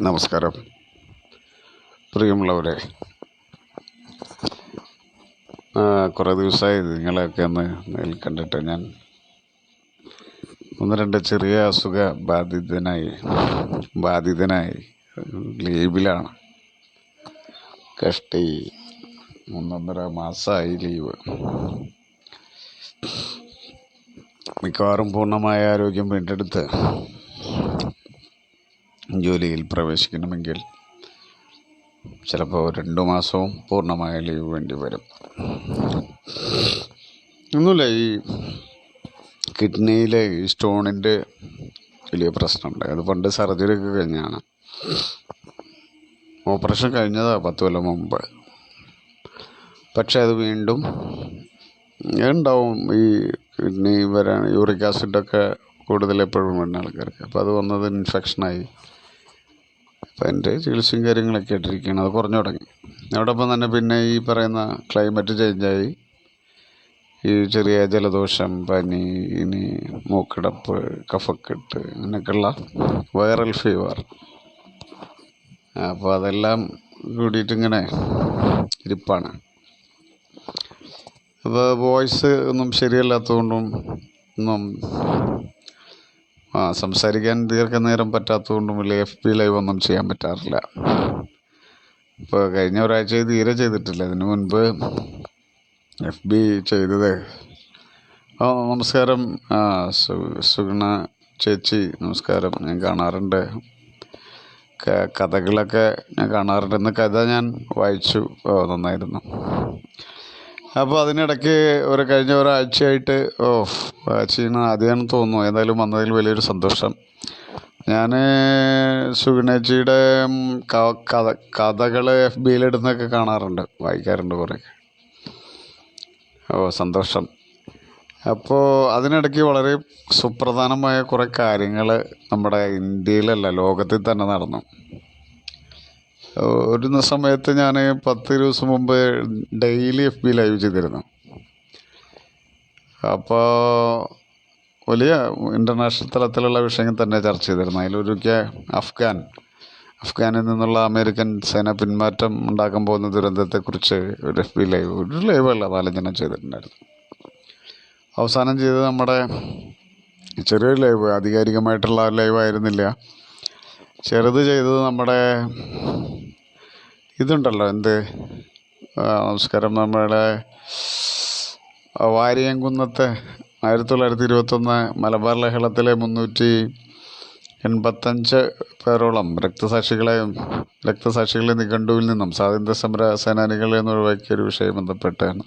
നമസ്കാരം പ്രിയമുള്ളവരെ. കുറേ ദിവസമായി നിങ്ങളെയൊക്കെ ഒന്ന് നേരിൽ കണ്ടിട്ട്. ഞാൻ ഒന്ന് രണ്ട് ചെറിയ ബാധിതനായി ലീവിലാണ്. കഷ്ടി 1.5 മാസമായി ലീവ്. മിക്കവാറും പൂർണ്ണമായ ആരോഗ്യം വീണ്ടെടുത്ത് ജോലിയിൽ പ്രവേശിക്കണമെങ്കിൽ ചിലപ്പോൾ 2 മാസവും പൂർണ്ണമായ ലീവ് വേണ്ടി വരും. ഒന്നുമില്ല, ഈ കിഡ്നിയിലെ ഈ സ്റ്റോണിൻ്റെ വലിയ പ്രശ്നമുണ്ട്. അത് പണ്ട് സർജറി ഒക്കെ കഴിഞ്ഞാണ്. ഓപ്പറേഷൻ കഴിഞ്ഞതാണ് 10 കൊല്ലം മുമ്പ്. പക്ഷെ അത് വീണ്ടും ഉണ്ടാവും. ഈ കിഡ്നി വരാൻ യൂറിക് ആസിഡൊക്കെ കൂടുതൽ എപ്പോഴും വേണ്ട ആൾക്കാർക്ക്. അപ്പോൾ അത് വന്നത് ഇൻഫെക്ഷനായി. അപ്പോൾ അതിൻ്റെ ചികിത്സയും കാര്യങ്ങളൊക്കെ ആയിട്ടിരിക്കുകയാണ്. അത് കുറഞ്ഞു തുടങ്ങി. അതോടൊപ്പം തന്നെ പിന്നെ ഈ പറയുന്ന ക്ലൈമറ്റ് ചേഞ്ചായി ഈ ചെറിയ ജലദോഷം, പനി, ഇനി മൂക്കടപ്പ്, കഫക്കെട്ട്, അങ്ങനെയൊക്കെയുള്ള വൈറൽ ഫീവർ. അപ്പോൾ അതെല്ലാം കൂടിയിട്ടിങ്ങനെ ഇരിപ്പാണ്. അപ്പോൾ വോയിസ് ഒന്നും ശരിയല്ലാത്തതുകൊണ്ടും ഒന്നും സംസാരിക്കാൻ ദീർഘനേരം പറ്റാത്തതുകൊണ്ടും വലിയ FB ലൈവ് ഒന്നും ചെയ്യാൻ പറ്റാറില്ല. ഇപ്പോൾ കഴിഞ്ഞ ഒരാഴ്ച തീരെ ചെയ്തിട്ടില്ല. അതിന് മുൻപ് FB ചെയ്തത്. നമസ്കാരം സുഗുണ ചേച്ചി, നമസ്കാരം. ഞാൻ കാണാറുണ്ട്, കഥകളൊക്കെ ഞാൻ കാണാറുണ്ട്. ഇന്ന് കഥ ഞാൻ വായിച്ചു, നന്നായിരുന്നു. അപ്പോൾ അതിനിടയ്ക്ക് കഴിഞ്ഞ ഒരാഴ്ചയായിട്ട് വായിച്ചിന് ആദ്യമാണെന്ന് തോന്നുന്നു. ഏതായാലും വന്നതിൽ വലിയൊരു സന്തോഷം. ഞാൻ സുഗുണേച്ചിയുടെ കഥകൾ FB ഇടുന്നൊക്കെ കാണാറുണ്ട്, വായിക്കാറുണ്ട് കുറേ. സന്തോഷം. അപ്പോൾ അതിനിടയ്ക്ക് വളരെ സുപ്രധാനമായ കുറേ കാര്യങ്ങൾ നമ്മുടെ ഇന്ത്യയിലല്ല, ലോകത്തിൽ തന്നെ നടന്നു. ഒരു സമയത്ത് ഞാൻ 10 ദിവസം മുമ്പ് ഡെയിലി FB ലൈവ് ചെയ്തിരുന്നു. അപ്പോൾ വലിയ ഇൻ്റർനാഷണൽ തലത്തിലുള്ള വിഷയങ്ങൾ തന്നെ ചർച്ച ചെയ്തിരുന്നു. അതിലൊരിക്കൽ അഫ്ഗാനിൽ നിന്നുള്ള അമേരിക്കൻ സേന പിന്മാറ്റം ഉണ്ടാക്കാൻ പോകുന്ന ദുരന്തത്തെക്കുറിച്ച് ഒരു FB ലൈവ്, ഒരു ലൈവല്ല, 4-5 ചെയ്തിട്ടുണ്ടായിരുന്നു. അവസാനം ചെയ്തത് നമ്മുടെ ചെറിയൊരു ലൈവ്, ആധികാരികമായിട്ടുള്ള ലൈവ് ആയിരുന്നില്ല. ചെറുത് ചെയ്തത് നമ്മുടെ ഇതുണ്ടല്ലോ, നമസ്കാരം, നമ്മുടെ വാരിയംകുന്നത്തെ 1921 മലബാർ ലഹളത്തിലെ 385 പേരോളം രക്തസാക്ഷികളെ നിഘണ്ടുവിൽ നിന്നും സ്വാതന്ത്ര്യ സമര സേനാനികളെ എന്ന് ഒഴിവാക്കിയ ഒരു വിഷയം ബന്ധപ്പെട്ടാണ്.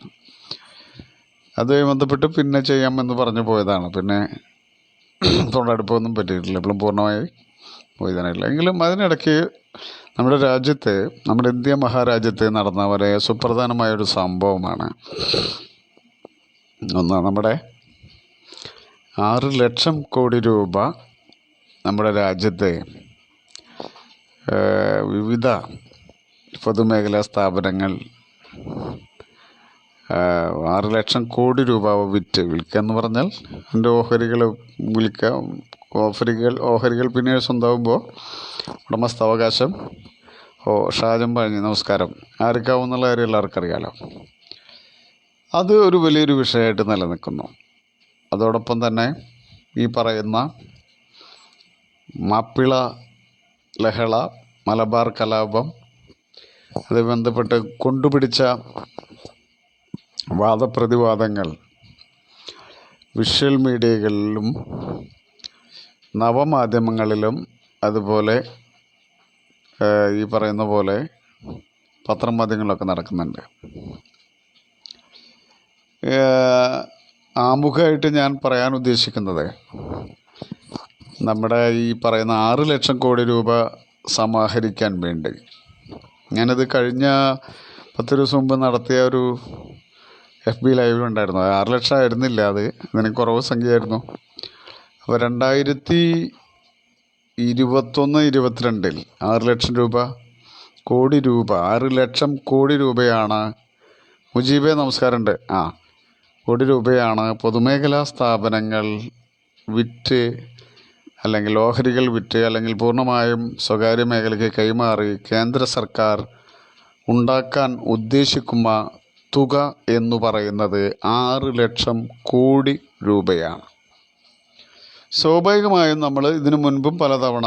അതുമായി ബന്ധപ്പെട്ട് പിന്നെ ചെയ്യാമെന്ന് പറഞ്ഞു പോയതാണ്. പിന്നെ തൊണ്ടടുപ്പൊന്നും പറ്റിയിട്ടില്ല, ഇപ്പോഴും പൂർണ്ണമായി പോയതാനില്ല. എങ്കിലും അതിനിടയ്ക്ക് നമ്മുടെ ഇന്ത്യ മഹാരാജ്യത്ത് നടന്ന വളരെ സുപ്രധാനമായൊരു സംഭവമാണ്. ഒന്ന്, നമ്മുടെ 6 ലക്ഷം കോടി രൂപ നമ്മുടെ രാജ്യത്തെ വിവിധ പൊതുമേഖലാ സ്ഥാപനങ്ങൾ 6 ലക്ഷം കോടി രൂപ വിൽക്കുക എന്ന് പറഞ്ഞാൽ അതിൻ്റെ ഓഹരികൾ പിന്നീട് സ്വന്തമാകുമ്പോൾ ഉടമസ്ഥാവകാശം ഷാജൻ പഴഞ്ഞി, നമസ്കാരം, ആർക്കാവുന്നുള്ള കാര്യം എല്ലാവർക്കും അറിയാലോ. അത് ഒരു വലിയൊരു വിഷയമായിട്ട് നിലനിൽക്കുന്നു. അതോടൊപ്പം തന്നെ ഈ പറയുന്ന മാപ്പിള ലഹള, മലബാർ കലാപം, അത് ബന്ധപ്പെട്ട് കൊണ്ടുപിടിച്ച വാദപ്രതിവാദങ്ങൾ വിഷ്വൽ മീഡിയകളിലും നവമാധ്യമങ്ങളിലും അതുപോലെ ഈ പറയുന്ന പോലെ പത്രമാധ്യമങ്ങളിലൊക്കെ നടക്കുന്നുണ്ട്. ആമുഖമായിട്ട് ഞാൻ പറയാൻ ഉദ്ദേശിക്കുന്നത്, നമ്മുടെ ഈ പറയുന്ന 6 ലക്ഷം കോടി രൂപ സമാഹരിക്കാൻ വേണ്ടി ഞാനത് കഴിഞ്ഞ 10 ദിവസം മുമ്പ് നടത്തിയ ഒരു FB ലൈവിലുണ്ടായിരുന്നു. 6 ലക്ഷം ആയിരുന്നില്ല, അതിന് കുറവ് സംഖ്യയായിരുന്നു. അപ്പോൾ 2021-22 6 ലക്ഷം കോടി രൂപയാണ് മുജീബെ, നമസ്കാരമുണ്ട്, കോടി രൂപയാണ് പൊതുമേഖലാ സ്ഥാപനങ്ങൾ വിറ്റ് അല്ലെങ്കിൽ ഓഹരികൾ വിറ്റ് അല്ലെങ്കിൽ പൂർണ്ണമായും സ്വകാര്യ മേഖലയ്ക്ക് കൈമാറി കേന്ദ്ര സർക്കാർ ഉണ്ടാക്കാൻ ഉദ്ദേശിക്കുന്ന തുക എന്ന് പറയുന്നത് 6 ലക്ഷം കോടി രൂപയാണ്. സ്വാഭാവികമായും നമ്മൾ ഇതിനു മുൻപും പലതവണ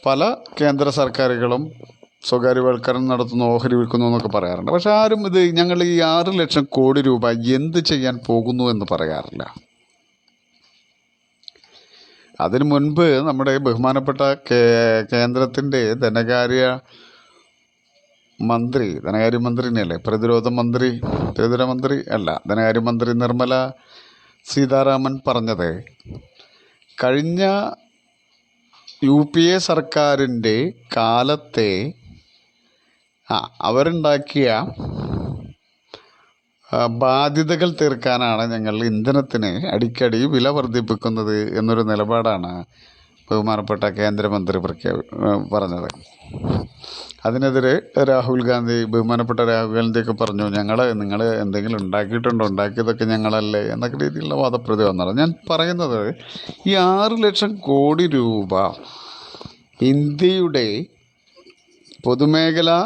പല കേന്ദ്ര സർക്കാരുകളും സ്വകാര്യവൽക്കരണം നടത്തുന്നു, ഓഹരി വിൽക്കുന്നു എന്നൊക്കെ പറയാറുണ്ട്. പക്ഷെ ആരും ഇത് ഞങ്ങൾ ഈ 6 ലക്ഷം കോടി രൂപ എന്ത് ചെയ്യാൻ പോകുന്നു എന്ന് പറയാറില്ല. അതിനു മുൻപ് നമ്മുടെ ബഹുമാനപ്പെട്ട കേന്ദ്രത്തിൻ്റെ ധനകാര്യ മന്ത്രിനെയല്ലേ, പ്രതിരോധ മന്ത്രി അല്ല, ധനകാര്യമന്ത്രി നിർമ്മല സീതാരാമൻ പറഞ്ഞത് കഴിഞ്ഞ UPA സർക്കാരിൻ്റെ കാലത്തെ അവരുണ്ടാക്കിയ ബാധ്യതകൾ തീർക്കാനാണ് ഞങ്ങൾ ഇന്ധനത്തിന് അടിക്കടി വില വർദ്ധിപ്പിക്കുന്നത് എന്നൊരു നിലപാടാണ് ബഹുമാനപ്പെട്ട കേന്ദ്രമന്ത്രി പറഞ്ഞത്. അതിനെതിരെ ബഹുമാനപ്പെട്ട രാഹുൽ ഗാന്ധിയൊക്കെ പറഞ്ഞു, നിങ്ങൾ എന്തെങ്കിലും ഉണ്ടാക്കിയിട്ടുണ്ടോ, ഉണ്ടാക്കിയതൊക്കെ ഞങ്ങളല്ലേ എന്നൊക്കെ രീതിയിലുള്ള വാദപ്രതിവാദം നടന്നു. ഞാൻ പറയുന്നത് ഈ 6 ലക്ഷം കോടി രൂപ ഇന്ത്യയുടെ പൊതുമേഖലാ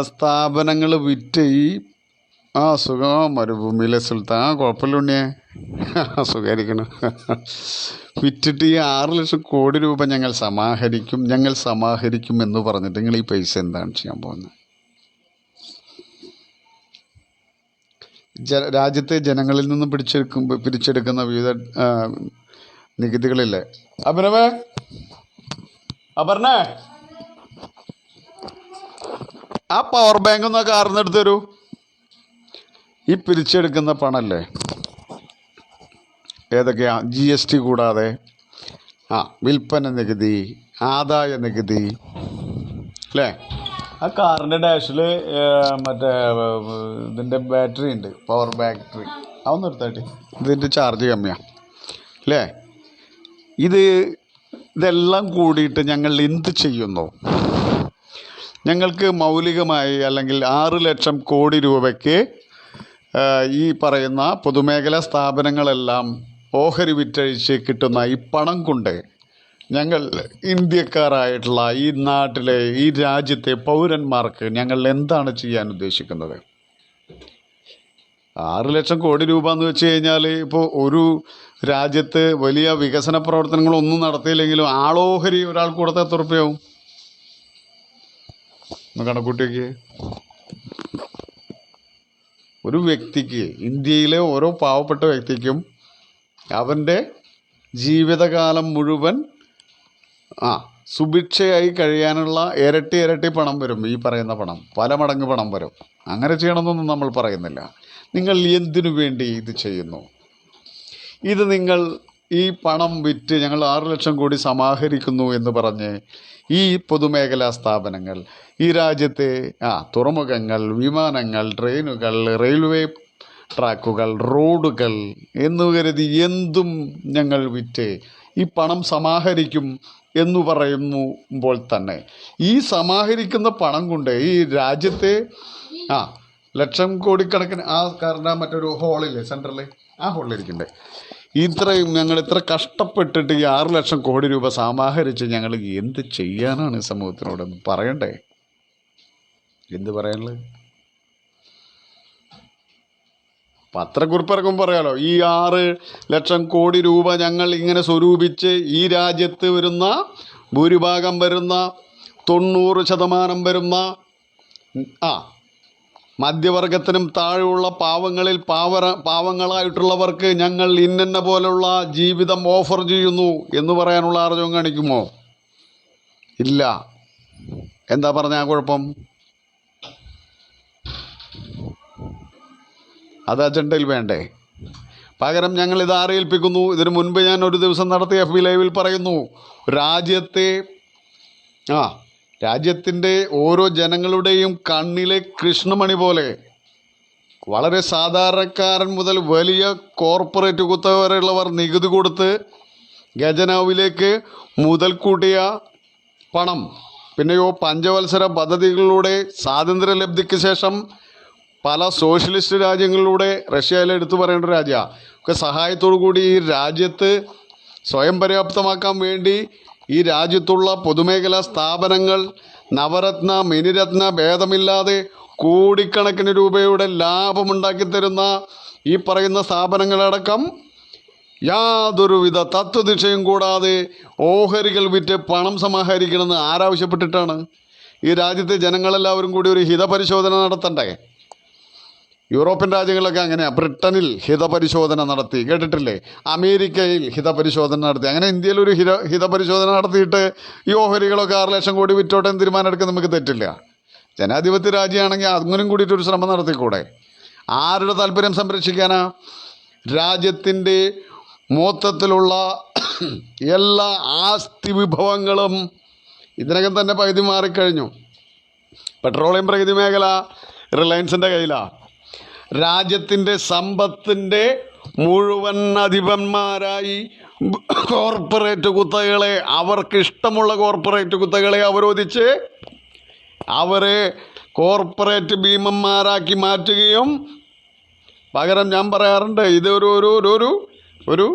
സ്ഥാപനങ്ങൾ വിറ്റ് സുഖം മരുഭൂമിയിലെ സുൽത്താൻ കുഴപ്പമില്ല ഉണ്ണിയെ സുഖമായിരിക്കണം വിറ്റിട്ട് ഈ 6 ലക്ഷം കോടി രൂപ ഞങ്ങൾ സമാഹരിക്കും എന്ന് പറഞ്ഞിട്ട് നിങ്ങൾ ഈ പൈസ എന്താണ് ചെയ്യാൻ പോകുന്നത്? രാജ്യത്തെ ജനങ്ങളിൽ നിന്ന് പിരിച്ചെടുക്കുന്ന വിവിധ നികുതികളില്ലേ? അപർണേ ആ പവർ ബാങ്ക് ഒന്ന് കാർന്നെടുത്ത് തരൂ. ഈ പിരിച്ചെടുക്കുന്ന പണമല്ലേ, ഏതൊക്കെയാ? GST കൂടാതെ വിൽപ്പന നികുതി, ആദായ നികുതി അല്ലേ? ആ കാറിൻ്റെ ഡാഷിൽ മറ്റേ ഇതിൻ്റെ ബാറ്ററി ഉണ്ട്, പവർ ബാറ്ററി, അതൊന്നും എടുത്തായിട്ട് ഇതിൻ്റെ ചാർജ് കമ്മിയാണ് അല്ലേ? ഇതെല്ലാം കൂടിയിട്ട് ഞങ്ങൾ എന്ത് ചെയ്യുന്നു? ഞങ്ങൾക്ക് മൗലികമായി അല്ലെങ്കിൽ 6 ലക്ഷം കോടി രൂപയ്ക്ക് ഈ പറയുന്ന പൊതുമേഖലാ സ്ഥാപനങ്ങളെല്ലാം ഓഹരി വിറ്റഴിച്ച് കിട്ടുന്ന ഈ പണം കൊണ്ട് ഞങ്ങൾ ഇന്ത്യക്കാരായിട്ടുള്ള ഈ നാട്ടിലെ ഈ രാജ്യത്തെ പൗരന്മാർക്ക് ഞങ്ങൾ എന്താണ് ചെയ്യാൻ ഉദ്ദേശിക്കുന്നത്? 6 ലക്ഷം കോടി രൂപ എന്ന് വെച്ച് കഴിഞ്ഞാൽ ഇപ്പോൾ ഒരു രാജ്യത്ത് വലിയ വികസന പ്രവർത്തനങ്ങളൊന്നും നടത്തിയില്ലെങ്കിലും ആളോഹരി ഒരാൾക്ക് കൊടുത്താൽ എത്ര രൂപയാവും? ഒന്ന് കണക്കൂട്ടിയൊക്കെ. ഒരു വ്യക്തിക്ക്, ഇന്ത്യയിലെ ഓരോ പാവപ്പെട്ട വ്യക്തിക്കും അവൻ്റെ ജീവിതകാലം മുഴുവൻ സുഭിക്ഷയായി കഴിയാനുള്ള ഇരട്ടി പണം വരും. ഈ പറയുന്ന പണം പല മടങ്ങ് പണം വരും. അങ്ങനെ ചെയ്യണമെന്നൊന്നും നമ്മൾ പറയുന്നില്ല. നിങ്ങൾ എന്തിനു വേണ്ടി ഇത് ചെയ്യുന്നു? ഇത് നിങ്ങൾ ഈ പണം വിറ്റ് ഞങ്ങൾ 6 ലക്ഷം കോടി സമാഹരിക്കുന്നു എന്ന് പറഞ്ഞ് ഈ പൊതുമേഖലാ സ്ഥാപനങ്ങൾ, ഈ രാജ്യത്തെ തുറമുഖങ്ങൾ, വിമാനങ്ങൾ, ട്രെയിനുകൾ, റെയിൽവേ ട്രാക്കുകൾ, റോഡുകൾ എന്നു കരുതി എന്തും ഞങ്ങൾ വിറ്റ് ഈ പണം സമാഹരിക്കും എന്ന് പറയുമ്പോൾ തന്നെ ഈ സമാഹരിക്കുന്ന പണം കൊണ്ട് ഈ രാജ്യത്തെ ലക്ഷം കോടിക്കണക്കിന് കാരണം മറ്റൊരു ഹോളില്ലേ സെൻട്രൽ, ആ ഹോളിലിരിക്കണ്ടേ, ഞങ്ങൾ ഇത്ര കഷ്ടപ്പെട്ടിട്ട് ഈ 6 ലക്ഷം കോടി രൂപ സമാഹരിച്ച് ഞങ്ങൾ എന്ത് ചെയ്യാനാണ് സമൂഹത്തിനോടൊന്ന് പറയണ്ടേ? എന്ത് പറയാനുള്ളത്? പത്രക്കുറിപ്പ് ഇറക്കുമ്പോൾ പറയാലോ, ഈ 6 ലക്ഷം കോടി രൂപ ഞങ്ങൾ ഇങ്ങനെ സ്വരൂപിച്ച് ഈ രാജ്യത്ത് വരുന്ന ഭൂരിഭാഗം വരുന്ന 90% വരുന്ന മധ്യവർഗത്തിനും താഴെയുള്ള പാവങ്ങളായിട്ടുള്ളവർക്ക് ഞങ്ങൾ ഇന്ന പോലുള്ള ജീവിതം ഓഫർ ചെയ്യുന്നു എന്ന് പറയാനുള്ള ആർജവം കാണിക്കുമോ? ഇല്ല. എന്താ പറഞ്ഞാൽ കുഴപ്പം? അത് അജണ്ടയിൽ വേണ്ടേ? പകരം ഞങ്ങൾ ഇത് ആരെ ഏൽപ്പിക്കുന്നു? ഇതിനു മുൻപ് ഞാൻ ഒരു ദിവസം നടത്തിയ FB ലൈവിൽ പറയുന്നു, രാജ്യത്തിൻ്റെ ഓരോ ജനങ്ങളുടെയും കണ്ണിലെ കൃഷ്ണമണി പോലെ വളരെ സാധാരണക്കാരൻ മുതൽ വലിയ കോർപ്പറേറ്റ് കുത്തക വരെയുള്ളവർ നികുതി കൊടുത്ത് ഖജനാവിലേക്ക് മുതൽ കൂട്ടിയ പണം, പിന്നെയോ പഞ്ചവത്സര പദ്ധതികളിലൂടെ സ്വാതന്ത്ര്യലബ്ധിക്ക് ശേഷം പല സോഷ്യലിസ്റ്റ് രാജ്യങ്ങളിലൂടെ, റഷ്യയിലെ എടുത്തു പറയേണ്ട രാജ്യം ഒക്കെ സഹായത്തോടു കൂടി ഈ രാജ്യത്ത് സ്വയം പര്യാപ്തമാക്കാൻ വേണ്ടി ഈ രാജ്യത്തുള്ള പൊതുമേഖലാ സ്ഥാപനങ്ങൾ നവരത്ന മിനിരത്ന ഭേദമില്ലാതെ കോടിക്കണക്കിന് രൂപയുടെ ലാഭമുണ്ടാക്കി തരുന്ന ഈ പറയുന്ന സ്ഥാപനങ്ങളടക്കം യാതൊരുവിധ തത്വനിശ്ചയം കൂടാതെ ഓഹരികൾ വിറ്റ് പണം സമാഹരിക്കണമെന്ന് ആരാവശ്യപ്പെട്ടിട്ടാണ്? ഈ രാജ്യത്തെ ജനങ്ങളെല്ലാവരും കൂടി ഒരു ഹിതപരിശോധന നടത്തണ്ടേ? യൂറോപ്യൻ രാജ്യങ്ങളൊക്കെ അങ്ങനെയാണ്. ബ്രിട്ടനിൽ ഹിതപരിശോധന നടത്തി, കേട്ടിട്ടില്ലേ? അമേരിക്കയിൽ ഹിതപരിശോധന നടത്തി. അങ്ങനെ ഇന്ത്യയിൽ ഒരു ഹിതപരിശോധന നടത്തിയിട്ട് ഈ ഓഹരികളൊക്കെ 6 ലക്ഷം കോടി വിറ്റോട്ടെ എന്ന് തീരുമാനം എടുക്കാൻ നമുക്ക് തെറ്റില്ല. ജനാധിപത്യ രാജ്യമാണെങ്കിൽ അങ്ങനെയും കൂടിയിട്ടൊരു ശ്രമം നടത്തിക്കൂടെ? ആരുടെ താല്പര്യം സംരക്ഷിക്കാനാ? രാജ്യത്തിൻ്റെ മൊത്തത്തിലുള്ള എല്ലാ ആസ്തി വിഭവങ്ങളും ഇതിനകം തന്നെ പകുതി മാറിക്കഴിഞ്ഞു. പെട്രോളിയം പ്രകൃതി മേഖല റിലയൻസിൻ്റെ കയ്യിലാണ്. രാജ്യത്തിൻ്റെ സമ്പത്തിൻ്റെ മുഴുവൻ അധിപന്മാരായി കോർപ്പറേറ്റ് കുത്തകളെ, അവർക്കിഷ്ടമുള്ള കോർപ്പറേറ്റ് കുത്തകളെ അവരോധിച്ച് അവരെ കോർപ്പറേറ്റ് ഭീമന്മാരാക്കി മാറ്റുകയും പകരം ഞാൻ പറയാറുണ്ട്, ഇത് ഒരു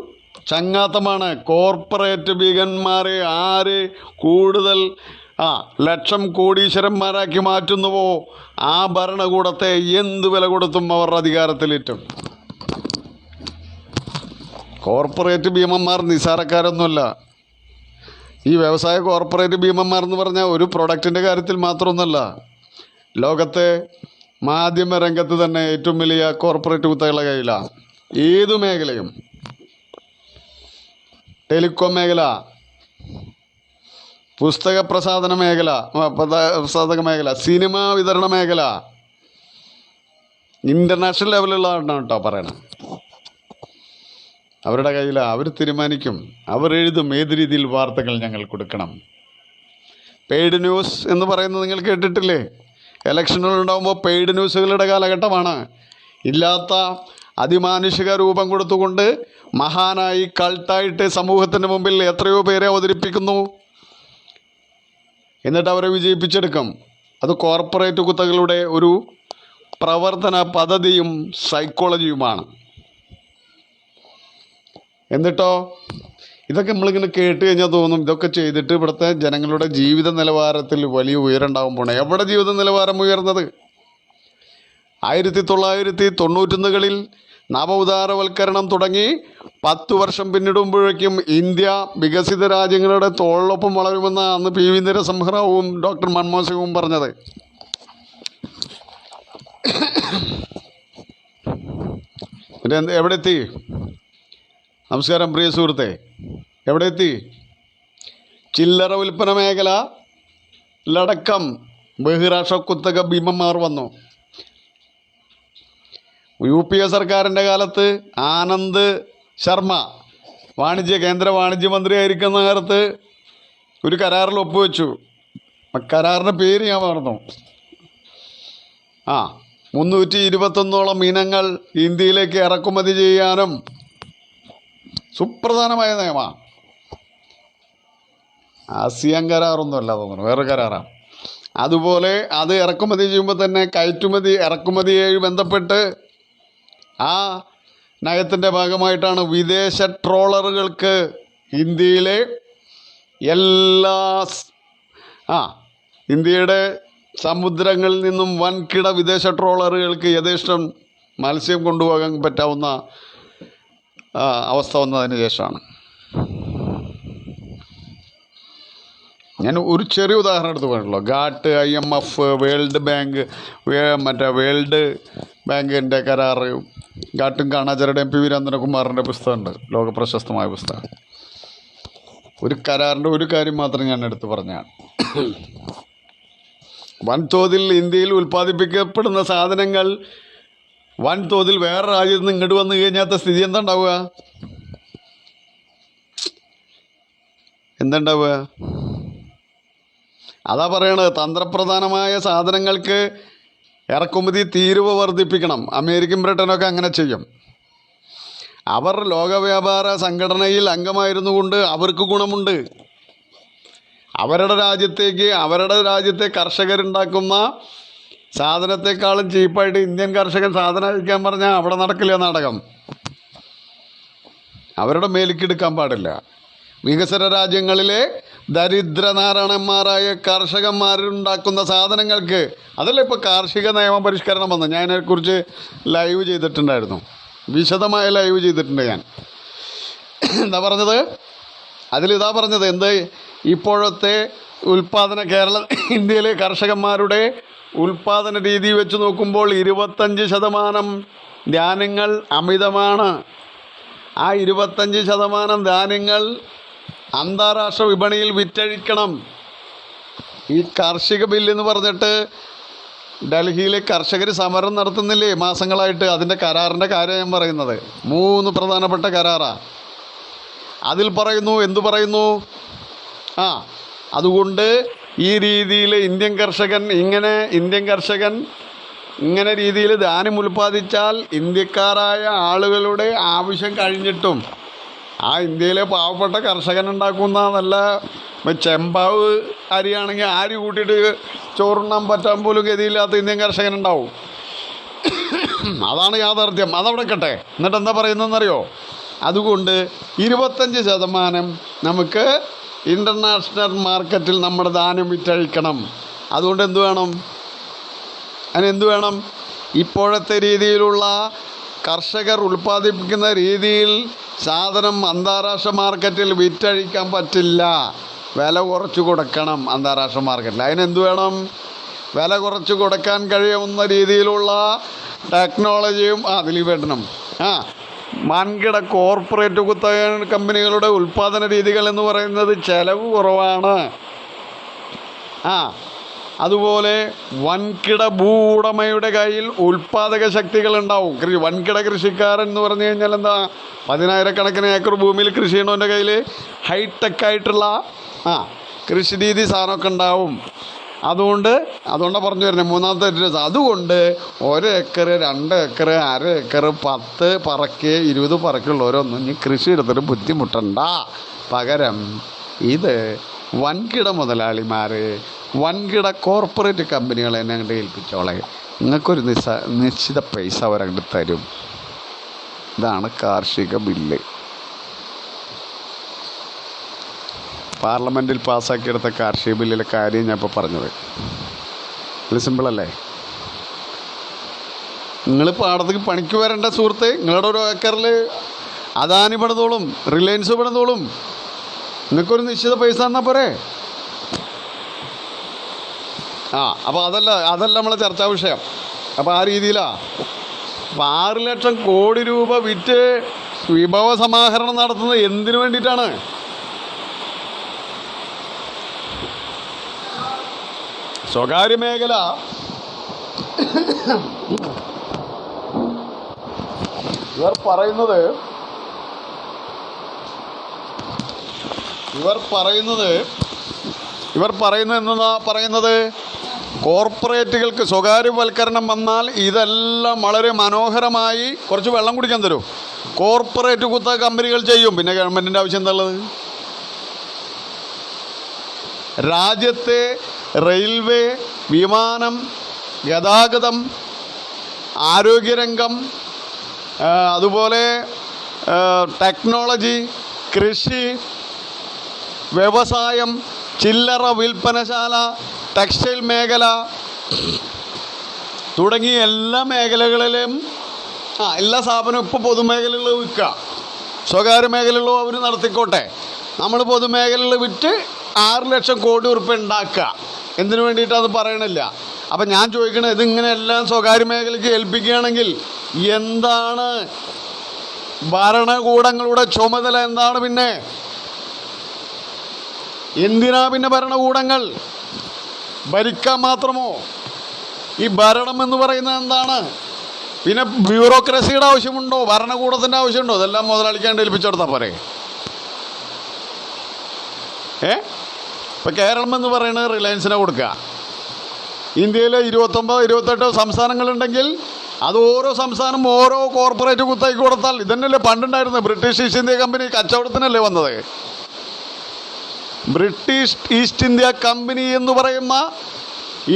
ചങ്ങാത്തമാണ്. കോർപ്പറേറ്റ് ഭീകന്മാരെ ആര് കൂടുതൽ ലക്ഷം കോടീശ്വരന്മാരാക്കി മാറ്റുന്നുവോ ആ ഭരണകൂടത്തെ എന്ത് വില കൊടുത്തും അവർ അധികാരത്തിലേറ്റും. കോർപ്പറേറ്റ് ഭീമന്മാർ നിസ്സാരക്കാരൊന്നുമല്ല. ഈ വ്യവസായ കോർപ്പറേറ്റ് ഭീമന്മാർ എന്ന് പറഞ്ഞാൽ ഒരു പ്രൊഡക്റ്റിൻ്റെ കാര്യത്തിൽ മാത്രമൊന്നുമല്ല, ലോകത്തെ മാധ്യമ രംഗത്ത് തന്നെ ഏറ്റവും വലിയ കോർപ്പറേറ്റ് കുത്തകളുടെ കയ്യിലാണ്. ഏതു മേഖലയും, ടെലികോം മേഖല, പുസ്തക പ്രസാധന മേഖല, സിനിമ വിതരണ മേഖല, ഇൻ്റർനാഷണൽ ലെവലിലുള്ളതാണ് കേട്ടോ പറയണം. അവരുടെ കയ്യിലാണ്. അവർ തീരുമാനിക്കും, അവർ എഴുതും ഏത് രീതിയിൽ വാർത്തകൾ ഞങ്ങൾ കൊടുക്കണം. പെയ്ഡ് ന്യൂസ് എന്ന് പറയുന്നത് നിങ്ങൾ കേട്ടിട്ടില്ലേ? ഇലക്ഷനുകൾ ഉണ്ടാകുമ്പോൾ പെയ്ഡ് ന്യൂസുകളുടെ കാലഘട്ടമാണ്. ഇല്ലാത്ത അതിമാനുഷിക രൂപം കൊടുത്തുകൊണ്ട് മഹാനായി കൾട്ടായിട്ട് സമൂഹത്തിൻ്റെ മുമ്പിൽ എത്രയോ പേരെ അവതരിപ്പിക്കുന്നു. എന്നിട്ട് അവരെ വിജയിപ്പിച്ചെടുക്കും. അത് കോർപ്പറേറ്റ് കുത്തകളുടെ ഒരു പ്രവർത്തന പദ്ധതിയും സൈക്കോളജിയുമാണ്. എന്നിട്ടോ ഇതൊക്കെ നമ്മളിങ്ങനെ കേട്ട് കഴിഞ്ഞാൽ തോന്നും ഇതൊക്കെ ചെയ്തിട്ട് ഇവിടുത്തെ ജനങ്ങളുടെ ജീവിത നിലവാരത്തിൽ വലിയ ഉയരണ്ടാവും പോണേ. എവിടെ ജീവിത നിലവാരം ഉയർന്നത്? 1990കളിൽ നവോദാരവൽക്കരണം തുടങ്ങി 10 വർഷം പിന്നിടുമ്പോഴേക്കും ഇന്ത്യ വികസിത രാജ്യങ്ങളുടെ തോളിലൊപ്പം വളരുമെന്ന് അന്ന് പി വി നരസിംഹറാവുവും ഡോക്ടർ മൻമോഹൻ സിംഗും പറഞ്ഞത്. എവിടെ എത്തി? നമസ്കാരം പ്രിയ സുഹൃത്തെ, എവിടെ എത്തി? ചില്ലറ വിൽപ്പന മേഖലയിലടക്കം ബഹിരാഷ്ട്ര കുത്തക ഭീമന്മാർ വന്നു. UPA സർക്കാരിൻ്റെ കാലത്ത് ആനന്ദ് ശർമ്മ കേന്ദ്ര വാണിജ്യ മന്ത്രിയായിരിക്കുന്ന കാലത്ത് ഒരു കരാറിൽ ഒപ്പുവെച്ചു. കരാറിൻ്റെ പേര് ഞാൻ മറന്നു. 321ഓളം ഇനങ്ങൾ ഇന്ത്യയിലേക്ക് ഇറക്കുമതി ചെയ്യാനും സുപ്രധാനമായ നിയമമാണ്. ആസിയാൻ കരാറൊന്നുമല്ല തോന്നുന്നു, വേറെ കരാറാണ്. അതുപോലെ അത് ഇറക്കുമതി ചെയ്യുമ്പോൾ തന്നെ ഇറക്കുമതിയായി ബന്ധപ്പെട്ട് ആ നയത്തിൻ്റെ ഭാഗമായിട്ടാണ് വിദേശ ട്രോളറുകൾക്ക് ഇന്ത്യയിലെ ഇന്ത്യയുടെ സമുദ്രങ്ങളിൽ നിന്നും വൻകിട വിദേശ ട്രോളറുകൾക്ക് യഥേഷ്ടം മത്സ്യം കൊണ്ടുപോകാൻ പറ്റാവുന്ന അവസ്ഥ വന്നതിന് ശേഷമാണ്. ഞാൻ ഒരു ചെറിയ ഉദാഹരണം എടുത്ത് പറഞ്ഞല്ലോ. GATT, IMF, world bank, world ബാങ്കിൻ്റെ കരാറ്, GATTും കാണാചരയുടെയും PV നന്ദനകുമാറിൻ്റെ പുസ്തകമുണ്ട്, ലോകപ്രശസ്തമായ പുസ്തകം. ഒരു കരാറിൻ്റെ ഒരു കാര്യം മാത്രം ഞാൻ എടുത്തു പറഞ്ഞാണ്. വൻതോതിൽ ഇന്ത്യയിൽ ഉൽപ്പാദിപ്പിക്കപ്പെടുന്ന സാധനങ്ങൾ വൻതോതിൽ വേറെ രാജ്യത്ത് നിന്ന് ഇങ്ങോട്ട് വന്നു കഴിഞ്ഞാത്ത സ്ഥിതി എന്താ ഉണ്ടാവുക? അതാ പറയണത്, തന്ത്രപ്രധാനമായ സാധനങ്ങൾക്ക് ഇറക്കുമതി തീരുവ വർദ്ധിപ്പിക്കണം. അമേരിക്കൻ ബ്രിട്ടനൊക്കെ അങ്ങനെ ചെയ്യും. അവർ ലോകവ്യാപാര സംഘടനയിൽ അംഗമായിരുന്നു കൊണ്ട് അവർക്ക് ഗുണമുണ്ട്. അവരുടെ രാജ്യത്തെ കർഷകരുണ്ടാക്കുന്ന സാധനത്തെക്കാളും ചീപ്പായിട്ട് ഇന്ത്യൻ കർഷകൻ സാധനം കഴിക്കാൻ പറഞ്ഞാൽ അവിടെ നടക്കില്ല നാടകം. അവരുടെ മേലിക്കെടുക്കാൻ പാടില്ല. വികസന രാജ്യങ്ങളിലെ ദരിദ്രനാരായണന്മാരായ കർഷകന്മാരുണ്ടാക്കുന്ന സാധനങ്ങൾക്ക് അതല്ല ഇപ്പോൾ കാർഷിക നിയമ പരിഷ്കരണം വന്നത്. ഞാൻ അതിനെക്കുറിച്ച് ലൈവ് ചെയ്തിട്ടുണ്ടായിരുന്നു, വിശദമായ ലൈവ് ചെയ്തിട്ടുണ്ട് ഞാൻ. എന്താ പറഞ്ഞത്? അതിലിതാ പറഞ്ഞത് എന്ത്, ഇപ്പോഴത്തെ ഇന്ത്യയിലെ കർഷകന്മാരുടെ ഉൽപ്പാദന രീതി വെച്ച് നോക്കുമ്പോൾ 25% ധാന്യങ്ങൾ അമിതമാണ്. ആ 25% ധാന്യങ്ങൾ അന്താരാഷ്ട്ര വിപണിയിൽ വിറ്റഴിക്കണം. ഈ കാർഷിക ബില്ലെന്ന് പറഞ്ഞിട്ട് ഡൽഹിയിലെ കർഷകർ സമരം നടത്തുന്നില്ലേ മാസങ്ങളായിട്ട്? അതിൻ്റെ കരാറിൻ്റെ കാര്യം ഞാൻ പറയുന്നത്. 3 പ്രധാനപ്പെട്ട കരാറാണ്. അതിൽ പറയുന്നു, എന്തു പറയുന്നു? അതുകൊണ്ട് ഈ രീതിയിൽ ഇന്ത്യൻ കർഷകൻ ഇങ്ങനെ രീതിയിൽ ധാന്യം ഉൽപ്പാദിച്ചാൽ ഇന്ത്യക്കാരായ ആളുകളുടെ ആവശ്യം കഴിഞ്ഞിട്ടും ഇന്ത്യയിലെ പാവപ്പെട്ട കർഷകൻ ഉണ്ടാക്കുന്ന നല്ല ചെമ്പാവ് അരിയാണെങ്കിൽ അരി കൂട്ടിയിട്ട് ചോറുണ്ണാൻ പറ്റാൻ പോലും ഗതിയില്ലാത്ത ഇന്ത്യൻ കർഷകൻ ഉണ്ടാവും. അതാണ് യാഥാർത്ഥ്യം. അതവിടെ കട്ടെ. എന്നിട്ട് എന്താ പറയുന്നതെന്നറിയോ? അതുകൊണ്ട് 25% നമുക്ക് ഇൻ്റർനാഷണൽ മാർക്കറ്റിൽ നമ്മുടെ ധാന്യം വിറ്റഴിക്കണം. അതുകൊണ്ട് എന്തു വേണം? അതിനെന്ത് വേണം? ഇപ്പോഴത്തെ രീതിയിലുള്ള കർഷകർ ഉൽപ്പാദിപ്പിക്കുന്ന രീതിയിൽ സാധനം അന്താരാഷ്ട്ര മാർക്കറ്റിൽ വിറ്റഴിക്കാൻ പറ്റില്ല. വില കുറച്ച് കൊടുക്കണം അന്താരാഷ്ട്ര മാർക്കറ്റിൽ. അതിനെന്ത് വേണം? വില കുറച്ച് കൊടുക്കാൻ കഴിയുന്ന രീതിയിലുള്ള ടെക്നോളജിയും അതിൽ വേണം. വൻകിട കോർപ്പറേറ്റ് കുത്തക കമ്പനികളുടെ ഉൽപ്പാദന രീതികൾ എന്ന് പറയുന്നത് ചെലവ് കുറവാണ്. അതുപോലെ വൻകിട ഭൂ ഉടമയുടെ കയ്യിൽ ഉൽപ്പാദക ശക്തികൾ ഉണ്ടാവും. വൻകിട കൃഷിക്കാരൻ എന്ന് പറഞ്ഞു കഴിഞ്ഞാൽ എന്താ? 10,000-കണക്കിന് ഏക്കർ ഭൂമിയിൽ കൃഷി ചെയ്യണവൻ്റെ കയ്യിൽ ഹൈടെക്കായിട്ടുള്ള കൃഷി രീതി സാധനമൊക്കെ ഉണ്ടാവും. അതുകൊണ്ടാണ് പറഞ്ഞു വരുന്നത് മൂന്നാമത്തെ ഡ്രസ്. അതുകൊണ്ട് 1 ഏക്കർ 2 ഏക്കർ 1/2 ഏക്കർ 10 പറക്ക് 20 പറക്കുള്ളവരൊന്നും ഇനി കൃഷി എടുത്തിട്ട് ബുദ്ധിമുട്ടണ്ട. പകരം ഇത് വൻകിട മുതലാളിമാർ, വൻകിട കോർപ്പറേറ്റ് കമ്പനികളെ എന്നെ അങ്ങോട്ട് ഏൽപ്പിച്ചോളെ, നിങ്ങൾക്കൊരു നിശ്ചിത പൈസ അവരങ്ങോട്ട് തരും. ഇതാണ് കാർഷിക ബില്ല്. പാർലമെൻറ്റിൽ പാസ്സാക്കിയെടുത്ത കാർഷിക ബില്ലിലെ കാര്യം ഞാൻ ഇപ്പോൾ പറഞ്ഞത്. ഇത് സിമ്പിളല്ലേ? നിങ്ങൾ പാടത്തേക്ക് പണിക്ക് വരേണ്ട സുഹൃത്ത്, നിങ്ങളുടെ 1 ഏക്കറിൽ അദാനി പണിതോളും, റിലയൻസ് പണിതോളും. നിങ്ങൾക്കൊരു നിശ്ചിത പൈസ തന്നാൽ പോരെ? അപ്പോൾ അതല്ല നമ്മളെ ചർച്ചാ വിഷയം. അപ്പോൾ ആ രീതിയിലാണ്. അപ്പോൾ 6 ലക്ഷം കോടി രൂപ വിറ്റ് വിഭവ സമാഹരണം നടത്തുന്നത് എന്തിനു വേണ്ടിയിട്ടാണ്? സ്വകാര്യ മേഖല ഇവർ പറയുന്നത് കോർപ്പറേറ്റുകൾക്ക് സ്വകാര്യവൽക്കരണം വന്നാൽ ഇതെല്ലാം വളരെ മനോഹരമായി കുറച്ച് വെള്ളം കുടിക്കാൻ തരും. കോർപ്പറേറ്റ് കുത്തക കമ്പനികൾ ചെയ്യും. പിന്നെ ഗവൺമെൻറ്റിൻ്റെ ആവശ്യം എന്താ ഉള്ളത്? രാജ്യത്തെ റെയിൽവേ, വിമാനം, ഗതാഗതം, ആരോഗ്യരംഗം, അതുപോലെ ടെക്നോളജി, കൃഷി, വ്യവസായം, ചില്ലറ വിൽപ്പനശാല, ടെക്സ്റ്റൈൽ മേഖല തുടങ്ങിയ എല്ലാ മേഖലകളിലും എല്ലാ സ്ഥാപനവും ഇപ്പോൾ പൊതുമേഖലകളിൽ വിൽക്കുക. സ്വകാര്യ മേഖലകളിലും അവർ നടത്തിക്കോട്ടെ. നമ്മൾ പൊതുമേഖലകളിൽ വിറ്റ് 6 ലക്ഷം കോടി ഉറുപ്പിക ഉണ്ടാക്കുക. എന്തിനു വേണ്ടിയിട്ടത് പറയണില്ല. അപ്പം ഞാൻ ചോദിക്കണത്, ഇതിങ്ങനെയെല്ലാം സ്വകാര്യ മേഖലയ്ക്ക് ഏൽപ്പിക്കുകയാണെങ്കിൽ എന്താണ് ഭരണകൂടങ്ങളുടെ ചുമതല? എന്താണ് പിന്നെ? എന്തിനാ പിന്നെ ഭരണകൂടങ്ങൾ? ഭരിക്കാൻ മാത്രമോ? ഈ ഭരണം എന്ന് പറയുന്നത് എന്താണ്? പിന്നെ ബ്യൂറോക്രസിയുടെ ആവശ്യമുണ്ടോ? ഭരണകൂടത്തിൻ്റെ ആവശ്യമുണ്ടോ? ഇതെല്ലാം മുതലാളിക്കാണ്ട് ഏൽപ്പിച്ചെടുത്താൽ പോരെ? ഇപ്പോൾ കേരളം എന്ന് പറയുന്നത് റിലയൻസിനെ കൊടുക്കുക. ഇന്ത്യയിൽ 29-28 സംസ്ഥാനങ്ങളുണ്ടെങ്കിൽ അത് ഓരോ സംസ്ഥാനം ഓരോ കോർപ്പറേറ്റ് കുത്തകയ്ക്ക് കൊടുത്താൽ ഇതന്നെയല്ലേ പണ്ടുണ്ടായിരുന്നത്? ബ്രിട്ടീഷ് ഈസ്റ്റ് ഇന്ത്യ കമ്പനി കച്ചവടത്തിനല്ലേ വന്നത്? ബ്രിട്ടീഷ് ഈസ്റ്റ് ഇന്ത്യ കമ്പനി എന്ന് പറയുന്ന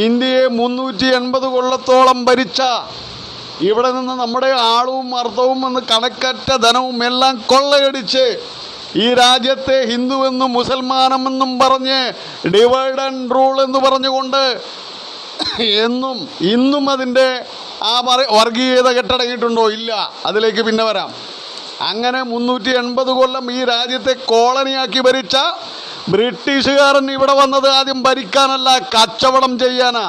ഇന്ത്യയെ 380 കൊല്ലത്തോളം ഭരിച്ച, ഇവിടെ നിന്ന് നമ്മുടെ ആളും അർത്ഥവും കണക്കറ്റ ധനവും എല്ലാം കൊള്ളയടിച്ച് ഈ രാജ്യത്തെ ഹിന്ദുവെന്നും മുസൽമാനെന്നും പറഞ്ഞ് ഡിവൈഡ് ആൻഡ് റൂൾ എന്ന് പറഞ്ഞുകൊണ്ട് ഇന്നും അതിൻ്റെ ആ വർഗീയത കെട്ടടങ്ങിയിട്ടുണ്ടോ? ഇല്ല. അതിലേക്ക് പിന്നെ വരാം. അങ്ങനെ 380 കൊല്ലം ഈ രാജ്യത്തെ കോളനിയാക്കി ഭരിച്ച ബ്രിട്ടീഷുകാരൻ ഇവിടെ വന്നത് ആദ്യം ഭരിക്കാനല്ല, കച്ചവടം ചെയ്യാനാ.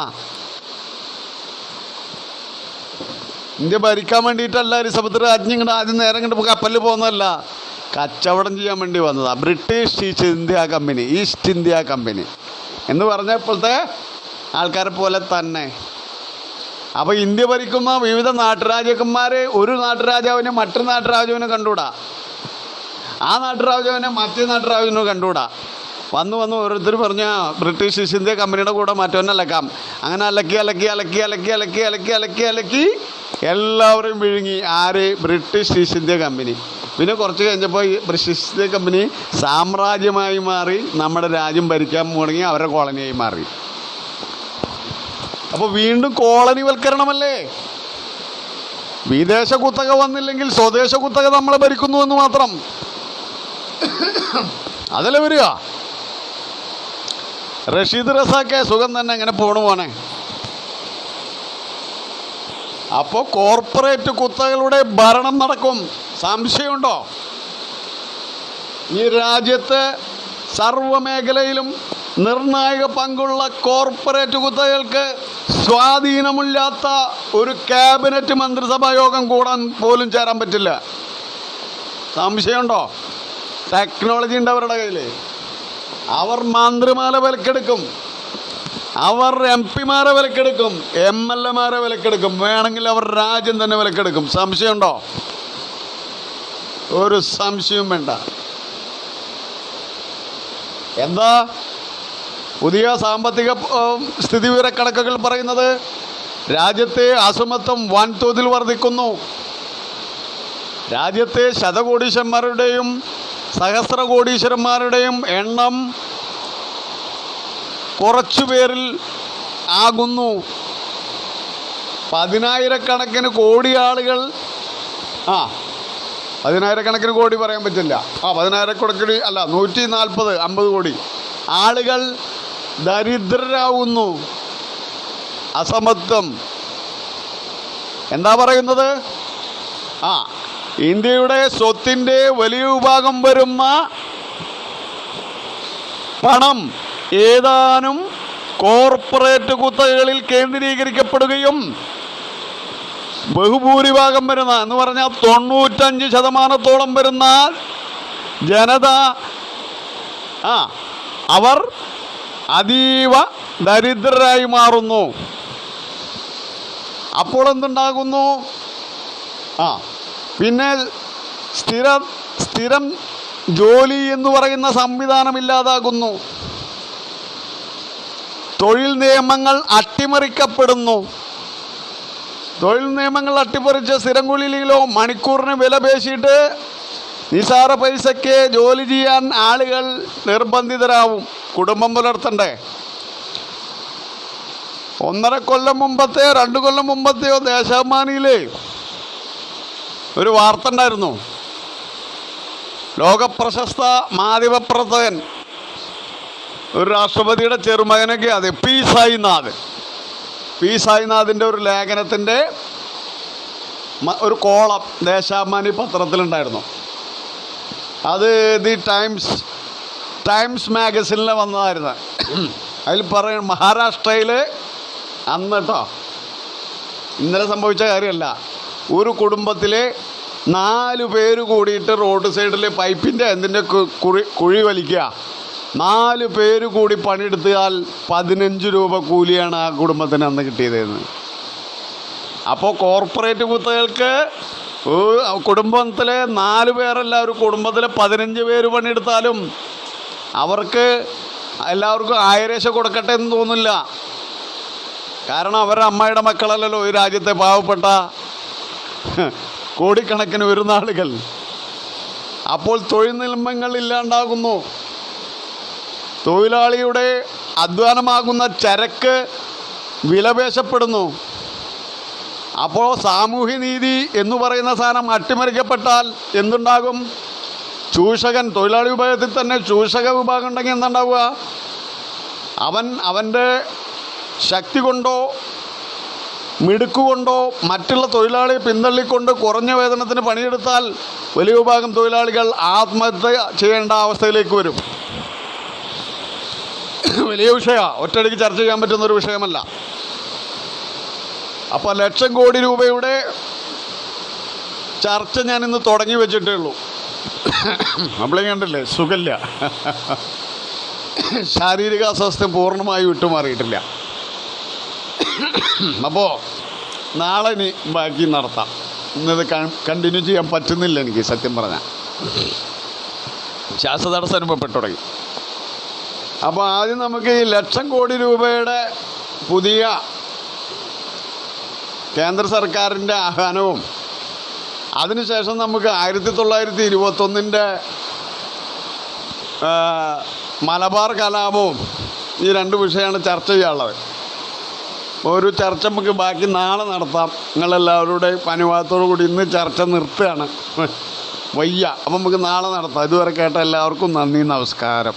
ഇന്ത്യ ഭരിക്കാൻ വേണ്ടിയിട്ടല്ല എലിസബത്ത് രാജ്ഞി ഇങ്ങോട്ട് ആദ്യം നേരം കണ്ട് കപ്പലിൽ പോകുന്നതല്ല, കച്ചവടം ചെയ്യാൻ വേണ്ടി വന്നതാണ്. ബ്രിട്ടീഷ് ഈസ്റ്റ് ഇന്ത്യ കമ്പനി എന്ന് പറഞ്ഞപ്പോഴത്തെ ആൾക്കാരെ പോലെ തന്നെ. അപ്പോൾ ഇന്ത്യ ഭരിക്കുന്ന വിവിധ നാട്ടുരാജാക്കന്മാർ ഒരു നാട്ടുരാജാവിനെ മറ്റൊരു നാട്ടുരാജാവിനെ കണ്ടുകൂടാ, ആ നാട്ടുരാജാവിനെ മറ്റേ നാട്ടുരാജാവിനെ കണ്ടുകൂടാ. വന്ന് ഓരോരുത്തർ പറഞ്ഞ ബ്രിട്ടീഷ് ഈസ്റ്റ് ഇന്ത്യ കമ്പനിയുടെ കൂടെ മറ്റവനെ അലക്കാം. അങ്ങനെ അലക്കി എല്ലാവരെയും വിഴുങ്ങി. ആര്? British east India company. പിന്നെ കുറച്ച് കഴിഞ്ഞപ്പോൾ ഈ ബ്രിട്ടീഷ് ഈസ്റ്റ് ഇന്ത്യ കമ്പനി സാമ്രാജ്യമായി മാറി, നമ്മുടെ രാജ്യം ഭരിക്കാൻ തുടങ്ങി, അവരുടെ കോളനിയായി മാറി. അപ്പോൾ വീണ്ടും കോളനിവൽക്കരണമല്ലേ? വിദേശ കുത്തക വന്നില്ലെങ്കിൽ സ്വദേശ കുത്തക നമ്മളെ ഭരിക്കുന്നു എന്ന് മാത്രം. അതല്ലേ വരിക. റഷീദ് റസാക്കെ സുഖം തന്നെ, എങ്ങനെ പോണേ. അപ്പോൾ കോർപ്പറേറ്റ് കുത്തകളുടെ ഭരണം നടക്കും. സംശയമുണ്ടോ? ഈ രാജ്യത്ത് സർവ്വമേഖലയിലും നിർണായക പങ്കുള്ള കോർപ്പറേറ്റ് കുത്തകൾക്ക് സ്വാധീനമില്ലാത്ത ഒരു ക്യാബിനറ്റ് മന്ത്രിസഭാ യോഗം കൂടാൻ പോലും ചേരാൻ പറ്റില്ല. സംശയമുണ്ടോ? ടെക്നോളജി ഉണ്ട് അവരുടെ കയ്യിൽ. അവർ മന്ത്രിമാരെ വിലക്കെടുക്കും, അവർ MP-മാരെ വിലക്കെടുക്കും, MLA-മാരെ വിലക്കെടുക്കും, വേണമെങ്കിൽ അവർ രാജ്യം തന്നെ വിലക്കെടുക്കും. സംശയമുണ്ടോ? ഒരു സംശയവും വേണ്ട. എന്താ പുതിയ സാമ്പത്തിക സ്ഥിതിവിവരക്കണക്കുകൾ പറയുന്നത്? രാജ്യത്തെ അസമത്വം വൻതോതിൽ വർദ്ധിക്കുന്നു. രാജ്യത്തെ ശതകോടീശ്വരന്മാരുടെയും സഹസ്രകോടീശ്വരന്മാരുടെയും എണ്ണം കുറച്ചു പേരിൽ ആകുന്നു. 10,000-കണക്കിന് കോടി ആളുകൾ, 10,000-കണക്കിന് കോടി പറയാൻ പറ്റില്ല, 10,000 അല്ല, 140-50 കോടി ആളുകൾ ദരിദ്രരാകുന്നു. അസമത്വം. എന്താ പറയുന്നത്? ഇന്ത്യയുടെ സ്വത്തിൻ്റെ വലിയ വിഭാഗം വരുന്ന പണം ഏതാനും കോർപ്പറേറ്റ് കുത്തകകളിൽ കേന്ദ്രീകരിക്കപ്പെടുകയും ബഹുഭൂരിഭാഗം വരുന്ന എന്ന് പറഞ്ഞാൽ 95% വരുന്ന ജനത അവർ അതീവ ദരിദ്രരായി മാറുന്നു. അപ്പോൾ എന്തുണ്ടാകുന്നു? പിന്നെ സ്ഥിരം ജോലി എന്ന് പറയുന്ന സംവിധാനം ഇല്ലാതാകുന്നു. തൊഴിൽ നിയമങ്ങൾ അട്ടിമറിക്കപ്പെടുന്നു. തൊഴിൽ നിയമങ്ങൾ അട്ടിമറിച്ച് സ്ഥിരം കൂലിയിലോ മണിക്കൂറിന് വില പേശിയിട്ട് നിസാര പൈസയ്ക്ക് ജോലി ചെയ്യാൻ ആളുകൾ നിർബന്ധിതരാവും. കുടുംബം പുലർത്തണ്ടേ? 1.5 കൊല്ലം മുമ്പത്തെയോ 2 കൊല്ലം മുമ്പത്തെയോ ദേശാഭിമാനിയിൽ ഒരു വാർത്ത ഉണ്ടായിരുന്നു. ലോകപ്രശസ്ത മാധ്യമപ്രവർത്തകൻ, ഒരു രാഷ്ട്രപതിയുടെ ചെറുമകനൊക്കെ, അത് പി സായിനാഥിൻ്റെ ഒരു ലേഖനത്തിൻ്റെ ഒരു കോളം ദേശാഭിമാനി പത്രത്തിലുണ്ടായിരുന്നു. അത് ദി ടൈംസ് മാഗസിനിൽ വന്നതായിരുന്നു. അതിൽ പറയും, മഹാരാഷ്ട്രയിൽ അന്ന് കേട്ടോ, ഇന്നലെ സംഭവിച്ച കാര്യമല്ല, ഒരു കുടുംബത്തിലെ 4 പേര് കൂടിയിട്ട് റോഡ് സൈഡിൽ പൈപ്പിൻ്റെ എന്തിൻ്റെ കുഴി വലിക്കുക. 4 പേര് കൂടി പണിയെടുത്താൽ 15 രൂപ കൂലിയാണ് ആ കുടുംബത്തിന് അന്ന് കിട്ടിയതെന്ന്. അപ്പോൾ കോർപ്പറേറ്റ് കുത്തകൾക്ക് കുടുംബത്തിലെ 4 പേരല്ല, ഒരു കുടുംബത്തിലെ 15 പേര് പണിയെടുത്താലും അവർക്ക് എല്ലാവർക്കും 1000 കൊടുക്കട്ടെ എന്ന് തോന്നില്ല. കാരണം അവരുടെ അമ്മയുടെ മക്കളല്ലല്ലോ ഈ രാജ്യത്തെ പാവപ്പെട്ട കോടിക്കണക്കിന് വരുന്ന ആളുകൾ. അപ്പോൾ തൊഴിൽ നിയമങ്ങൾ ഇല്ലാണ്ടാകുന്നു. തൊഴിലാളിയുടെ അധ്വാനമാകുന്ന ചരക്ക് വിലപേശപ്പെടുന്നു. അപ്പോൾ സാമൂഹ്യനീതി എന്ന് പറയുന്ന സാധനം അട്ടിമറിക്കപ്പെട്ടാൽ എന്തുണ്ടാകും? ചൂഷകൻ, തൊഴിലാളി വിഭാഗത്തിൽ തന്നെ ചൂഷക വിഭാഗം ഉണ്ടെങ്കിൽ എന്താ ഉണ്ടാവുക? അവൻ്റെ ശക്തി കൊണ്ടോ മിടുക്കുകൊണ്ടോ മറ്റുള്ള തൊഴിലാളിയെ പിന്തള്ളിക്കൊണ്ട് കുറഞ്ഞ വേതനത്തിന് പണിയെടുത്താൽ വലിയ വിഭാഗം തൊഴിലാളികൾ ആത്മഹത്യ ചെയ്യേണ്ട അവസ്ഥയിലേക്ക് വരും. വലിയ വിഷയമാണ്, ഒറ്റയടിക്ക് ചർച്ച ചെയ്യാൻ പറ്റുന്നൊരു വിഷയമല്ല. അപ്പോൾ 1,00,000 കോടി രൂപയുടെ ചർച്ച ഞാനിന്ന് തുടങ്ങി വെച്ചിട്ടേ ഉള്ളൂ. നമ്മളെ കണ്ടില്ലേ, സുഖമില്ല, ശാരീരിക അസ്വസ്ഥ പൂർണ്ണമായി വിട്ടുമാറിയിട്ടില്ല. അപ്പോൾ നാളെ ഇനി ബാക്കി നടത്താം. ഇന്നത് കണ്ടിന്യൂ ചെയ്യാൻ പറ്റുന്നില്ല എനിക്ക്, സത്യം പറഞ്ഞാൽ ശ്വാസതടസ്സം അനുഭവപ്പെട്ടു തുടങ്ങി. അപ്പോൾ ആദ്യം നമുക്ക് ഈ 1,00,000 കോടി രൂപയുടെ പുതിയ കേന്ദ്ര സർക്കാരിൻ്റെ ആഹ്വാനവും അതിനുശേഷം നമുക്ക് 1921 മലബാർ കലാപവും, ഈ 2 വിഷയമാണ് ചർച്ച ചെയ്യാനുള്ളത്. ഒരു ചർച്ച നമുക്ക് ബാക്കി നാളെ നടത്താം. നിങ്ങളെല്ലാവരുടെയും അനുവാദത്തോടു കൂടി ഇന്ന് ചർച്ച നിർത്തുകയാണ്, വയ്യ. അപ്പം നമുക്ക് നാളെ നടത്താം. ഇതുവരെ കേട്ട എല്ലാവർക്കും നന്ദി, നമസ്കാരം.